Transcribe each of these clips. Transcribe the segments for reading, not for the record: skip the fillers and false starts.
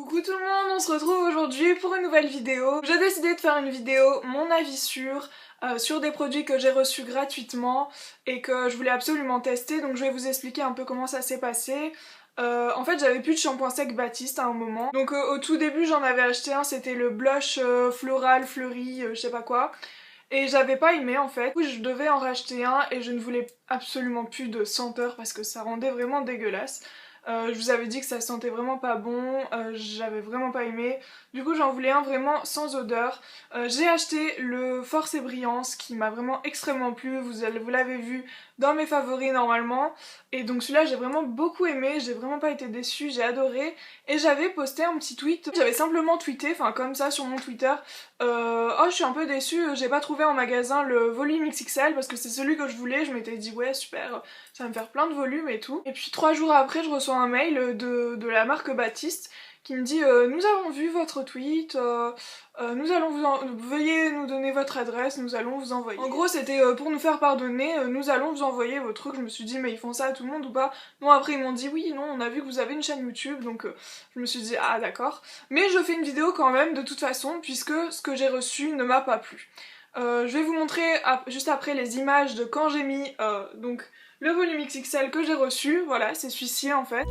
Coucou tout le monde, on se retrouve aujourd'hui pour une nouvelle vidéo. J'ai décidé de faire une vidéo, mon avis sur des produits que j'ai reçus gratuitement et que je voulais absolument tester, donc je vais vous expliquer un peu comment ça s'est passé. En fait j'avais plus de shampoing sec Baptiste à un moment, donc au tout début j'en avais acheté un, c'était le blush floral fleuri, je sais pas quoi. Et j'avais pas aimé en fait, du coup je devais en racheter un et je ne voulais absolument plus de senteur parce que ça rendait vraiment dégueulasse. Je vous avais dit que ça sentait vraiment pas bon, j'avais vraiment pas aimé. Du coup j'en voulais un vraiment sans odeur. J'ai acheté le Force et Brillance qui m'a vraiment extrêmement plu, vous l'avez vu dans mes favoris normalement. Et donc celui-là j'ai vraiment beaucoup aimé, j'ai vraiment pas été déçue, j'ai adoré. Et j'avais posté un petit tweet, j'avais simplement tweeté, enfin comme ça sur mon Twitter, oh je suis un peu déçue, j'ai pas trouvé en magasin le volume XXL parce que c'est celui que je voulais, je m'étais dit ouais super, ça va me faire plein de volume et tout. Et puis 3 jours après je reçois un mail de la marque Baptiste qui me dit nous avons vu votre tweet, nous allons veuillez nous donner votre adresse, nous allons vous envoyer. En gros c'était pour nous faire pardonner, nous allons vous envoyer vos trucs. Je me suis dit mais ils font ça à tout le monde ou pas? Non, après ils m'ont dit oui, non, on a vu que vous avez une chaîne YouTube, donc je me suis dit ah d'accord. Mais je fais une vidéo quand même de toute façon puisque ce que j'ai reçu ne m'a pas plu. Je vais vous montrer juste après les images de quand j'ai mis donc le volume XXL que j'ai reçu, voilà c'est celui-ci en fait.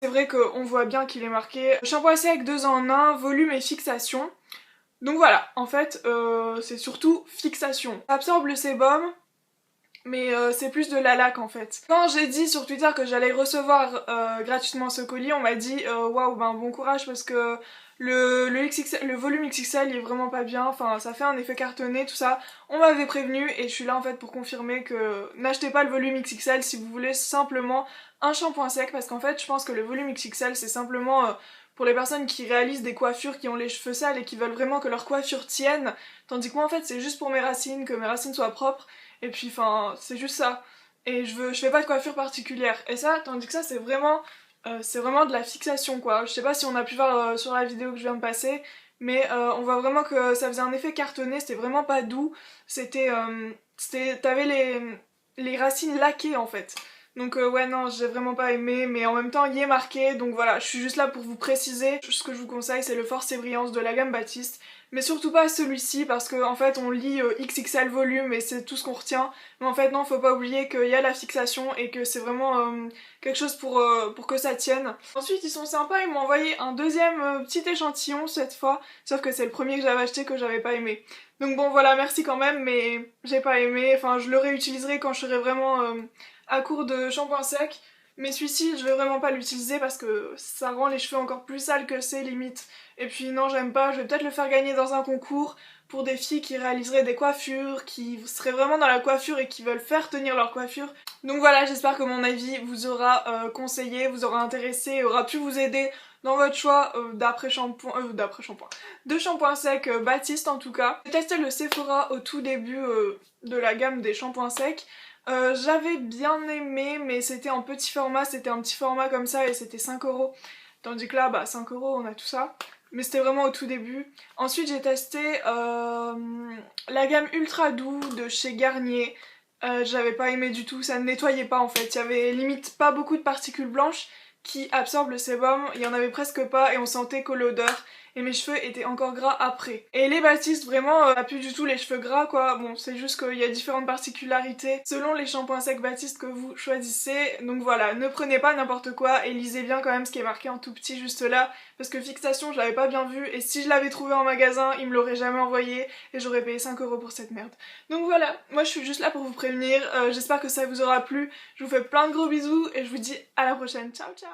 C'est vrai qu'on voit bien qu'il est marqué shampoing sec 2 en 1, volume et fixation. Donc voilà, en fait, c'est surtout fixation. Ça absorbe le sébum, mais c'est plus de la laque en fait. Quand j'ai dit sur Twitter que j'allais recevoir gratuitement ce colis, on m'a dit waouh, ben bon courage parce que le volume XXL il est vraiment pas bien, enfin ça fait un effet cartonné, tout ça. On m'avait prévenu et je suis là en fait pour confirmer que n'achetez pas le volume XXL si vous voulez simplement un shampoing sec parce qu'en fait je pense que le volume XXL c'est simplement pour les personnes qui réalisent des coiffures, qui ont les cheveux sales et qui veulent vraiment que leur coiffure tienne, tandis que moi en fait c'est juste pour mes racines, que mes racines soient propres, et puis enfin c'est juste ça. Et je fais pas de coiffure particulière. Et ça, tandis que ça c'est vraiment de la fixation quoi. Je sais pas si on a pu voir sur la vidéo que je viens de passer, mais on voit vraiment que ça faisait un effet cartonné, c'était vraiment pas doux, t'avais les racines laquées en fait. Donc ouais non j'ai vraiment pas aimé, mais en même temps il est marqué, donc voilà je suis juste là pour vous préciser. Ce que je vous conseille c'est le Force et Brillance de la gamme Baptiste, mais surtout pas celui-ci parce qu'en fait on lit XXL volume et c'est tout ce qu'on retient, mais en fait non faut pas oublier qu'il y a la fixation et que c'est vraiment quelque chose pour que ça tienne. Ensuite ils sont sympas, ils m'ont envoyé un deuxième petit échantillon cette fois, sauf que c'est le premier que j'avais acheté que j'avais pas aimé. Donc bon voilà merci quand même, mais j'ai pas aimé, enfin je le réutiliserai quand je serai vraiment à court de shampoing sec, mais celui-ci je vais vraiment pas l'utiliser parce que ça rend les cheveux encore plus sales que c'est limite. Et puis non j'aime pas, je vais peut-être le faire gagner dans un concours pour des filles qui réaliseraient des coiffures, qui seraient vraiment dans la coiffure et qui veulent faire tenir leur coiffure. Donc voilà, j'espère que mon avis vous aura conseillé, vous aura intéressé, aura pu vous aider dans votre choix de shampoing sec Baptiste en tout cas. J'ai testé le Sephora au tout début de la gamme des shampoings secs. J'avais bien aimé, mais c'était en petit format, c'était un petit format comme ça et c'était 5€. Tandis que là, bah 5€, on a tout ça. Mais c'était vraiment au tout début. Ensuite j'ai testé la gamme ultra doux de chez Garnier. J'avais pas aimé du tout, ça ne nettoyait pas en fait. Il y avait limite pas beaucoup de particules blanches qui absorbent le sébum, il y en avait presque pas et on sentait que l'odeur. Et mes cheveux étaient encore gras après. Et les Baptiste vraiment a plus du tout les cheveux gras quoi, bon c'est juste qu'il y a différentes particularités selon les shampoings secs Baptiste que vous choisissez, donc voilà, ne prenez pas n'importe quoi et lisez bien quand même ce qui est marqué en tout petit juste là, parce que fixation je l'avais pas bien vu et si je l'avais trouvé en magasin ils me l'auraient jamais envoyé et j'aurais payé 5€ pour cette merde. Donc voilà, moi je suis juste là pour vous prévenir, j'espère que ça vous aura plu, je vous fais plein de gros bisous et je vous dis à la prochaine, ciao ciao.